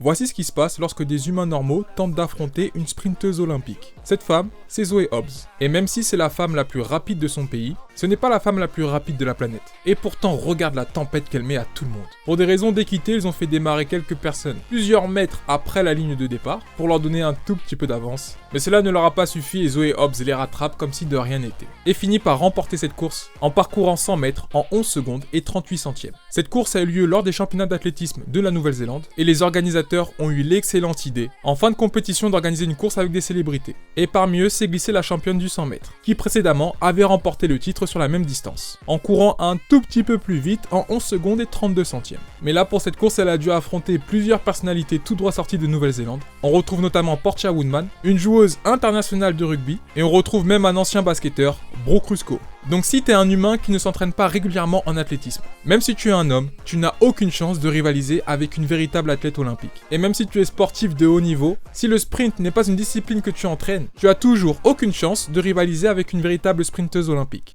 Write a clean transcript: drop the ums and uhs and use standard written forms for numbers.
Voici ce qui se passe lorsque des humains normaux tentent d'affronter une sprinteuse olympique. Cette femme, c'est Zoe Hobbs. Et même si c'est la femme la plus rapide de son pays, ce n'est pas la femme la plus rapide de la planète. Et pourtant, regarde la tempête qu'elle met à tout le monde. Pour des raisons d'équité, ils ont fait démarrer quelques personnes plusieurs mètres après la ligne de départ pour leur donner un tout petit peu d'avance. Mais cela ne leur a pas suffi et Zoe Hobbs les rattrape comme si de rien n'était. Et finit par remporter cette course en parcourant 100 mètres en 11 secondes et 38 centièmes. Cette course a eu lieu lors des championnats d'athlétisme de la Nouvelle-Zélande et les organisateurs ont eu l'excellente idée, en fin de compétition, d'organiser une course avec des célébrités. Et parmi eux, s'est glissée la championne du 100 mètres, qui précédemment avait remporté le titre sur la même distance, en courant un tout petit peu plus vite en 11 secondes et 32 centièmes. Mais là, pour cette course, elle a dû affronter plusieurs personnalités tout droit sorties de Nouvelle-Zélande. On retrouve notamment Portia Woodman, une joueuse internationale de rugby, et on retrouve même un ancien basketteur, Brooke Rusko. Donc si t'es un humain qui ne s'entraîne pas régulièrement en athlétisme, même si tu es un homme, tu n'as aucune chance de rivaliser avec une véritable athlète olympique. Et même si tu es sportif de haut niveau, si le sprint n'est pas une discipline que tu entraînes, tu as toujours aucune chance de rivaliser avec une véritable sprinteuse olympique.